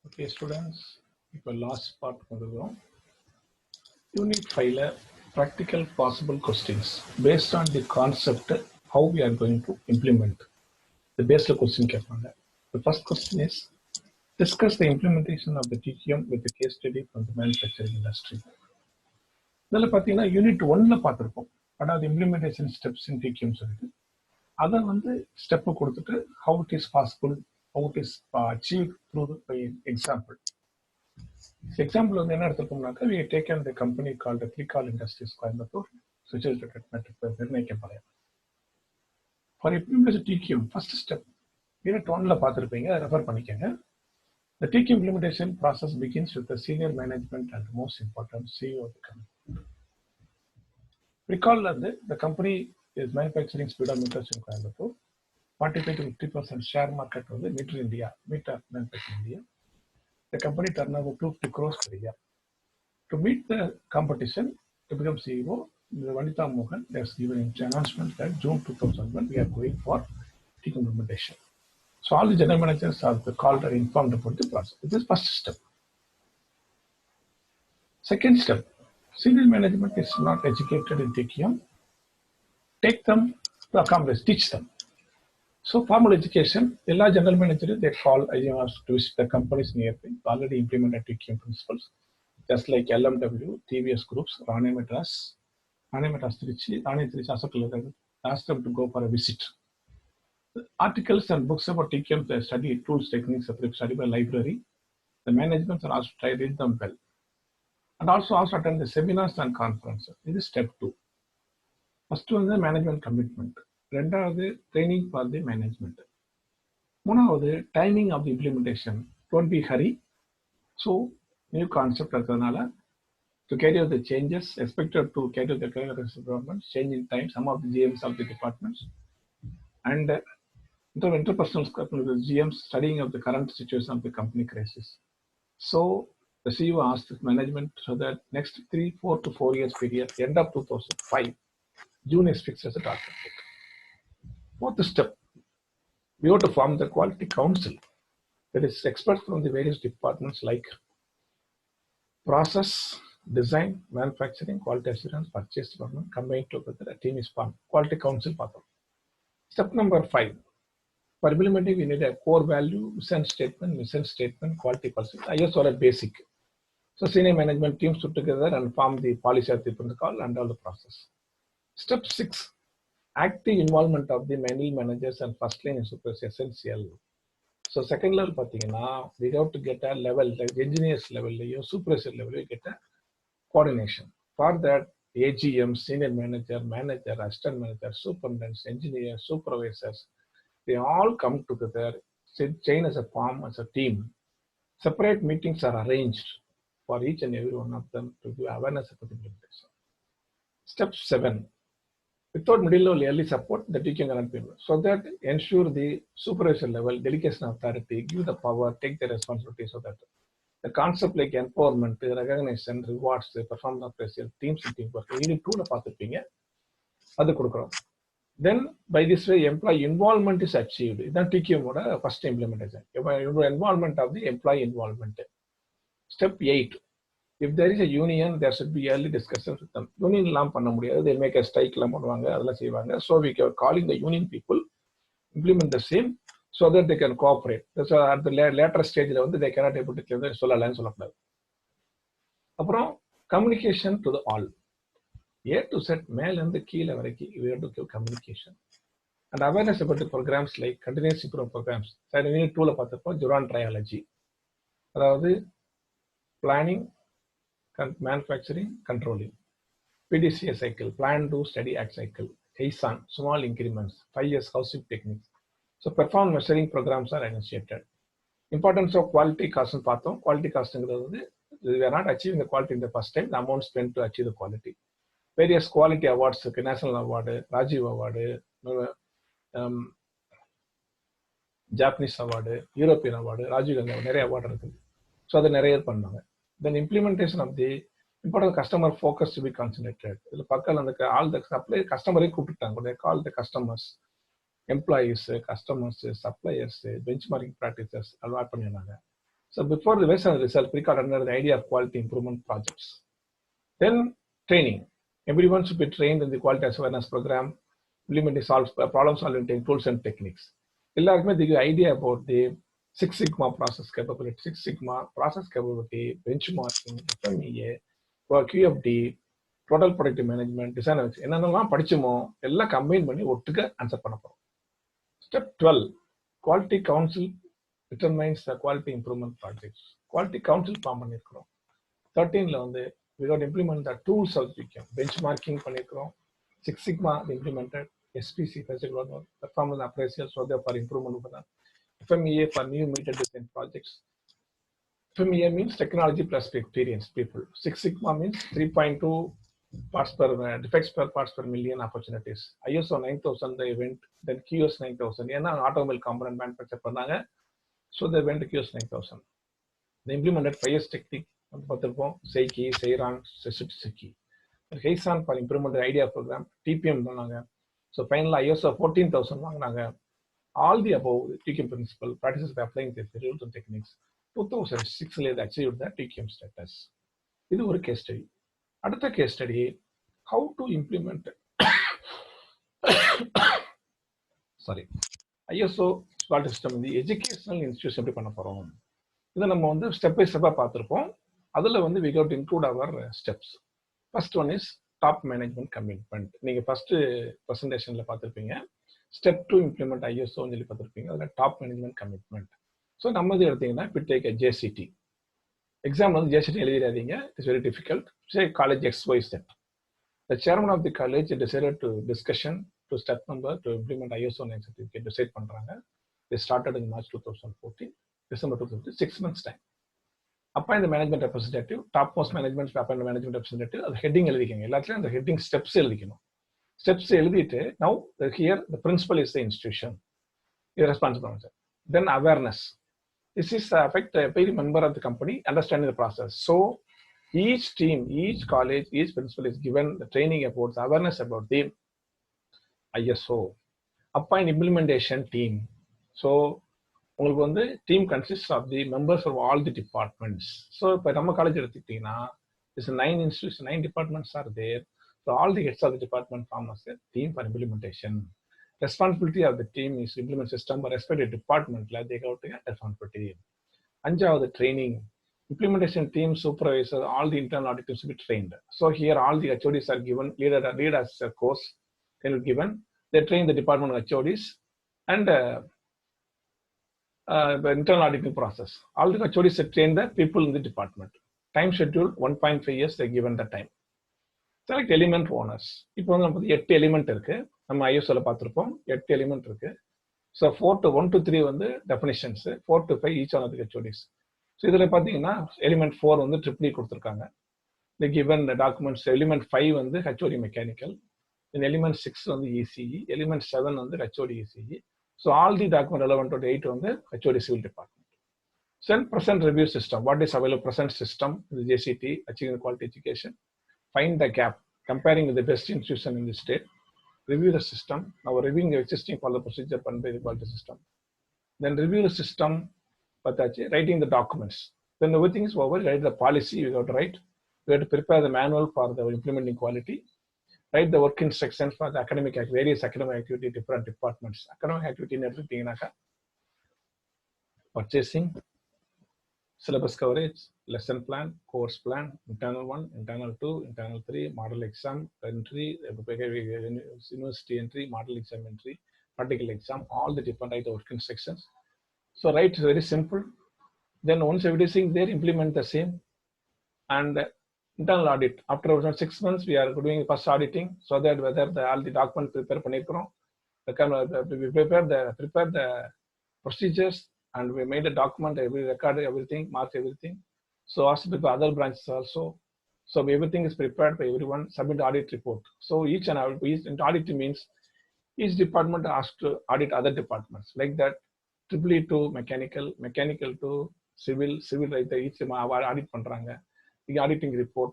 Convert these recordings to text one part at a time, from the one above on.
Okay, students, இப்போ last part வந்துருக்கோம். Unit 5 practical possible questions based on the concept how we are going to implement. The basic question கேட்பாங்க. The first question is discuss the implementation of the Tqm with the case study from the manufacturing industry. இதில் பார்த்தீங்கன்னா unit 1ல பார்த்துருப்போம். அதாவது implementation steps in Tqm சொல்லிட்டு அதை வந்து step கொடுத்துட்டு how it is possible, how it is achieved through the example. Example வந்து என்ன எடுத்துக்கோம்னாக்கா we have taken the company called the Tqm Industries Coimbatore situated at நிர்ணயிக்கப்பாளையம். For implementation Tqm first step unit 1ல பார்த்துருப்பீங்க, அதை refer பண்ணிக்கங்க. The Tqm implementation process begins with the senior management and most important CEO of the company. Recall that the company is manufacturing speedometers in Coimbatore. 45 to 50% share market வந்து meter manufacturing India. The company turnover 250 crores per year. To meet the competition, to become CEO, Vanitha Mohan has given an announcement that June 2001 we are going for Tqm implementation. So all the general managers are called and informed about the process. This is first step. Second step, senior management is not educated in Tqm. Take them to accomplish, teach them. So formal education, all general managers they call IGMs to visit the companies nearby, already implemented Tqm principles, just like LMW, TVS groups, Rane Madras Trichy, Asok, ask them to go for a visit. Articles and books about Tqm, they study tools, techniques, study by library. The management are also try read them well. And also attend the seminars and conferences. This is step 2. First one is the management commitment. ரெண்டாவது training for the management. மூணாவது timing of the implementation. Don't be hurry. So new concept இருக்கிறதுனால to carry out the changes expected to carry out the current development, change in time, some of the GMs of the departments, and interpersonal with the GMs studying of the current situation of the company crisis. So the CEO asked the management so that next 4 to 4 years period, end of 2005, June is fixed as a target date. Fourth step, we have to form the quality council. That is experts from the various departments like process, design, manufacturing, quality assurance, purchase department combined together. A team is formed. Quality council. Step number 5. For implementing, we need a core value, mission statement, quality policy. I just saw a basic. So senior management teams put together and form the policy of the protocol and all the process. Step 6. Active involvement of the manual managers and first line is super essential. So second level, we have to get a level, like engineers level, supervisor level, we get a coordination. For that, AGM, senior manager, assistant manager, superintendents, engineers, supervisors, they all come together, chain as a form, as a team. Separate meetings are arranged for each and every one of them to give awareness about the implementation. Step 7. Without middle level early support, the Tqm cannot be implemented. So that ensure the supervisor level, delegation of authority, give the power, take the responsibility so that the concept like empowerment, recognition, rewards, performance appraisal, teams and teamwork, you need to path. Then by this way, employee involvement is achieved. This is Tqm first implementation. Involvement of the employee involvement. Step 8. If there is a union, there should be early discussions with them. Union lam panna mudiyadhu, they make a strike lam பண்ணுவாங்க, அதெல்லாம் செய்வாங்க. So we are calling the union people, implement the same so that they can cooperate. So at the later stage வந்து they cannot able to clear சொல்லலன்னு சொல்லக்கூடாது. அப்புறம் communication to the all. A to Z மேல இருந்து கீழ வரைக்கும் we have to give communication. And awareness about the programs like continuous improvement programs. Side unit 2ல பார்த்தப்போ Duran triology. அதாவது planning, manufacturing, controlling. PDCA cycle, plan, do, study, act cycle. HACCP, small increments, 5 years housing techniques. So performance measuring programs are initiated. Importance of quality cost and path. Quality cost, we are not achieving the quality in the first time, the amount spent to achieve the quality. Various quality awards, National Award, Rajiv Award, Japanese Award, European Award, Rajiv Award. So the நிறைய பண்ணாங்க. Then implementation of the important customer focus to be concentrated. All the supply customer they call the customers, employees, customers, suppliers, benchmarking practices. So before the based on the result, pre-called under the idea of quality improvement projects. Then training. Everyone should be trained in the quality awareness program, implementing problem solving tools and techniques. எல்லாருக்குமே the idea about the Six Sigma process capability, benchmarking, FMEA, QFD, total productive management, design என்னென்னலாம் படிச்சோமோ எல்லாம் combine பண்ணி ஒட்டுக்க answer பண்ண போறோம். Step 12, Quality Council determines the quality improvement projects. Quality Council form பண்ணியிருக்கிறோம். 13ல வந்து we got to implement the tools of Tqm. Benchmarking பண்ணியிருக்கிறோம். Six Sigma implemented. SPC, performance appraisal, so there for improvement. FMEA for new meter design projects. FMEA means technology plus experience people. Six Sigma means 3.2 parts per defects per parts per million opportunities. ISO 9000 they went, then QS 9000. ஏன்னா automobile component manufacture பண்ணாங்க, so they went to QS 9000. They implemented 5S technique. பார்த்திருப்போம், Seiki, Seiran, Seki. Heisan for improvement idea program, TPM பண்ணாங்க. So finally ISO 14000 வாங்கினாங்க. All the above Tqm principle practices by applying the rules and techniques. 2006 they achieved the Tqm status. இது ஒரு case study. அடுத்த case study, how to implement ISO quality system in the educational institution எப்படி பண்ண போறோம். இதை நம்ம வந்து step by ஸ்டெப்பா பார்த்திருப்போம். அதுல வந்து we got to include our steps. First one is top management commitment. நீங்க ஃபர்ஸ்ட் பிரசன்டேஷன்ல பார்த்திருப்பீங்க. Step 2 implement ISO சொல்லி பார்த்திருப்பீங்க. அதுல top management commitment. ஸோ நம்ம இது எடுத்தீங்கன்னா இப்போ take a JCT. எக்ஸாம் வந்து JCT எழுதிடாதீங்க. It's very difficult. Say college XYZ. The chairman of the college decided to discussion to step number to implement ISO 9 certificate decide பண்றாங்க. They started in March 2014. December 2015, 6 months time. Appoint the management representative, topmost management appoint the management representative. The heading எழுதிக்கங்க. எல்லாத்துலயும் அந்த heading steps எழுதிக்கணும். Steps எழுதிட்டு now here the principal is the institution. You're responsible. Then awareness. This is affect every member of the company understanding the process. So each team, each college, each principal is given the training about the awareness about the ISO. Appoint implementation team. So உங்களுக்கு வந்து team consists of the members of all the departments. So இப்போ நம்ம college எடுத்துக்கிட்டீங்கன்னா it's 9 institutions, 9 departments are there. So all the heads of the department form as a team for implementation. Responsibility of the team is to implement system or respective department like they got responsibility. அஞ்சாவது training. Implementation team supervisor, all the internal auditors will be trained. So here all the HODs are given, lead as a course, they will given. They train the department HODs and the internal auditing process. All the HODs train the people in the department. Time schedule 1.5 years they given the time. Select element owners. இப்போ வந்து நமக்கு 8 element இருக்கு. நம்ம ஐஎஸ்ஓல பார்த்திருப்போம் 8 element இருக்கு. So 1 to 3 வந்து definitions, 4 to 5 each one of the HODs. So இதில் பார்த்தீங்கன்னா எலிமெண்ட் 4 வந்து ட்ரிப்ளி கொடுத்துருக்காங்க. தி கிவன் டாக்குமெண்ட்ஸ் எலிமெண்ட் 5 வந்து HOD மெக்கானிக்கல், தென் எலிமெண்ட் 6 வந்து ECE, எலிமெண்ட் 7 வந்து HOD ECE. So all the document relevant to 8 வந்து HOD civil department. Then present review system. What is available present system in the JCT, achieving quality education. Find the gap, comparing with the best institution in the state. Review the system. Now reviewing the existing follow procedure by the quality system. Then review the system, writing the documents. Then everything is over, write the policy, you have to write. You have to prepare the manual for the implementing quality. Write the work instructions for the academic, various academic activity, different departments. Academic activity in everything. Purchasing, syllabus coverage, lesson plan, course plan, internal 1, internal 2, internal 3, model exam entry, university entry, model exam entry, practical exam, all the different work instructions. So write very simple. Then once everything there, implement the same. And internal audit. After 6 months, we are doing first auditing so that whether all the documents prepare பண்ணிக்கிறோம், prepare the procedures. And we made a document, every record, everything, mark everything. So asked by other branches also. So everything is prepared by everyone, submit audit report. So each audit means each department asked to audit other departments. Like that, triple to mechanical, mechanical to civil, civil right, each audit பண்றாங்க. The auditing report.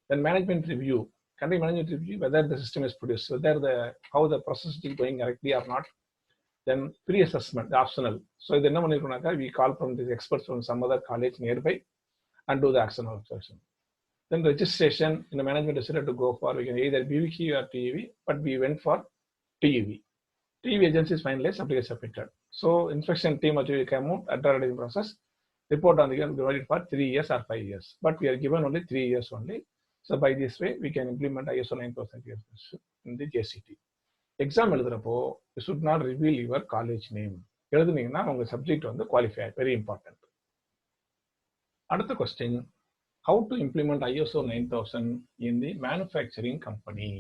Then management review. Can we management review whether the system is produced, whether how the process is going correctly or not. Then pre-assessment, optional. So இது என்ன பண்ணிருக்கோம்னாக்கா we call from these experts from some other college nearby and do the action observation. Then registration in the management decided to go for, we can either BVQ or TEV, but we went for TEV. TEV agencies finalized, application submitted. So inspection team actually came out, advertising process, report on the divided for 3 years or 5 years. But we are given only 3 years only. So by this way, we can implement ISO 9000 in the JCT. Exam எழுதுறப்போ you should not reveal your college name. எழுதுனீங்கன்னா உங்க subject வந்து qualify, very important. அடுத்த question, how to implement ISO 9000 in the manufacturing company.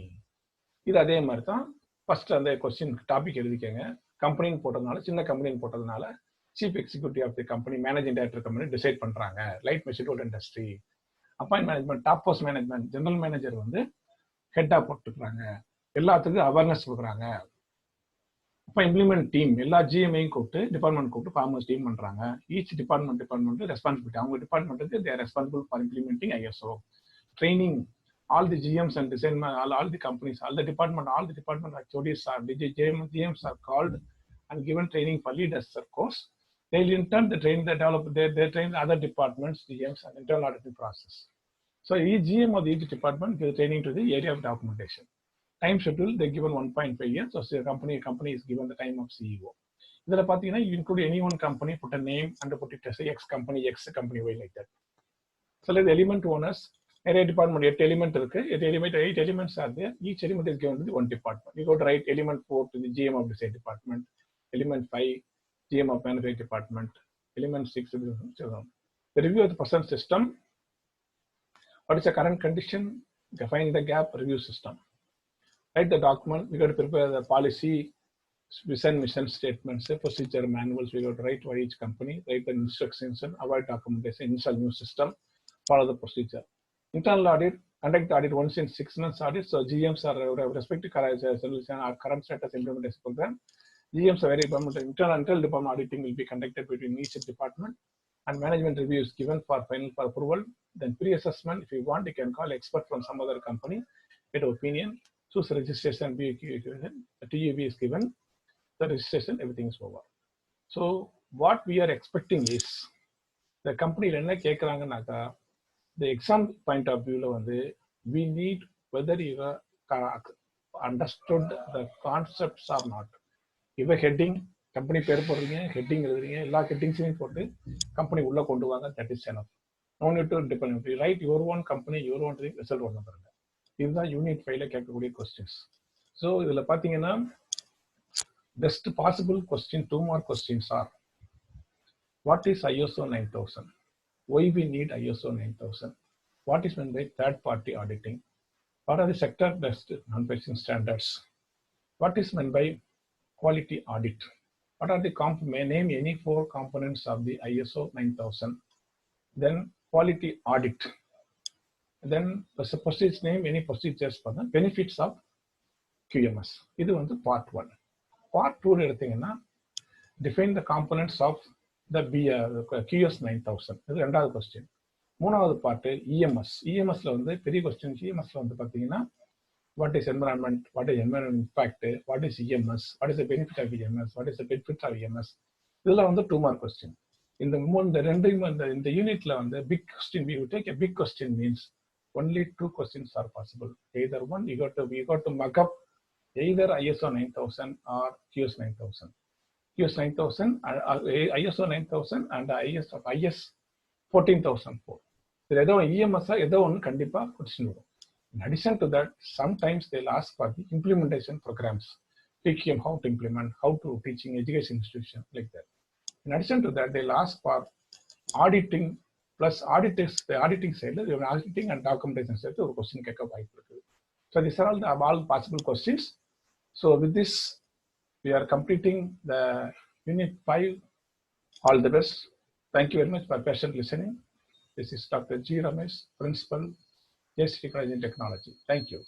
இது அதே மாதிரி தான். First அந்த question topic எழுதிக்கங்க. கம்பெனின்னு போட்டதுனால, சின்ன கம்பெனின்னு போட்டதுனால chief executive of the company, managing director company decide பண்றாங்க. Light machine industry. Appoint management, top post management, general manager வந்து ஹெட்டா போட்டுக்கிறாங்க. எல்லாத்துக்கும் அவேர்னஸ் கொடுக்குறாங்க. அப்போ இம்ப்ளிமெண்ட் டீம் எல்லா ஜிஎம்ஐயும் கூப்பிட்டு, டிபார்ட்மெண்ட் கூப்பிட்டு ஃபார்மர்ஸ் டீம் பண்றாங்க. ஈச் டிபார்ட்மெண்ட் ரெஸ்பான்சிபிலிட்டி, அவங்க டிபார்ட்மெண்ட்டுக்கு they are responsible for implementing ISO. Training all the GMs and design, all the companies, all the department HODs are GMs are called and given training for leaders of course. They will in turn they train, they develop, they train other departments, GMs and internal auditing process. So each GM of each department gives training to the area of documentation. Time schedule they given 1.5 years. So the company is given the time of CEO. இதில் பார்த்தீங்கன்னா you include any one company, put a name and put it as X company Y like that. So let the element owners, நிறைய department 8 element இருக்கு. 8 elements are there. Each element is given to the one department. You go to write element 4 to the GM of design department, element 5 GM of manufacturing department, element 6 to the review of the present system. What is the current condition? Define the gap, review system. Write the document. We got to prepare the policy, vision, mission statements, procedure manuals. We got to write for each company. Write the instructions and avoid documentation. Install new system. Follow the procedure. Internal audit, conduct the audit once in 6 months audit. So GMs are respective solution or current status implementation program. GMs are very important. Internal department auditing will be conducted between each department, and management review is given for final for approval. Then pre-assessment, if you want, you can call expert from some other company, get opinion, choose registration, the TUV is given, the registration, everything is over. So what we are expecting is the company என்ன கேட்குறாங்கன்னாக்கா, the exam point of view, we need whether you understood the concepts or not. If a heading, company pair போடுறீங்க, heading எழுதுறீங்க, எல்லா headings போட்டு company உள்ள கொண்டு வாங்க, that is enough. No need to depend. You write your own company, your own result ஒன்று பாருங்க. இதுதான் யூனிட் 5ல கேட்கக்கூடிய கொஸ்டின்ஸ். ஸோ இதுல பாத்தீங்கன்னா best possible question, 2 more questions are, what is ISO 9000? Why we need ISO 9000? What is meant by third-party auditing? What are the sector-based manufacturing standards? What is meant by quality audit? What are the name any 4 components of the ISO 9000? Then quality audit. Then procedures, name any procedures for the benefits of QMS. This is part 1. Part 2 எடுத்தீங்கன்னா define the components of the QS 9000. இது ரெண்டாவது question. மூணாவது part EMS. EMSல பெரிய question. EMSல பாத்தீங்கன்னா what is environment, what is environment impact, what is EMS, what is the benefit of EMS, what is the benefit of EMS. இதெல்லாம் 2 mark question. இந்த ரெண்டையும் இந்த யூனிட்ல big question, we will take a big question means only 2 questions are possible. Either one we got to mug up either ISO 9000 or QS 9000. QS 9000, ISO 9000 and IS 14004. இதுல ஏதோ EMS ஏதோ ஒன்று கண்டிப்பா question வரும். In addition to that, sometimes they'll ask for the implementation programs. Tqm, how to implement, how to teaching education institution, like that. In addition to that, they'll ask for auditing plus auditors, the auditing side, auditing and documentation side, ஒரு question கேட்க வாய்ப்பு இருக்கு. So these are all possible questions. So with this, we are completing the unit 5. All the best. Thank you very much for patient listening. This is Dr. G. Ramesh, Principal, JCT College in Technology. Thank you.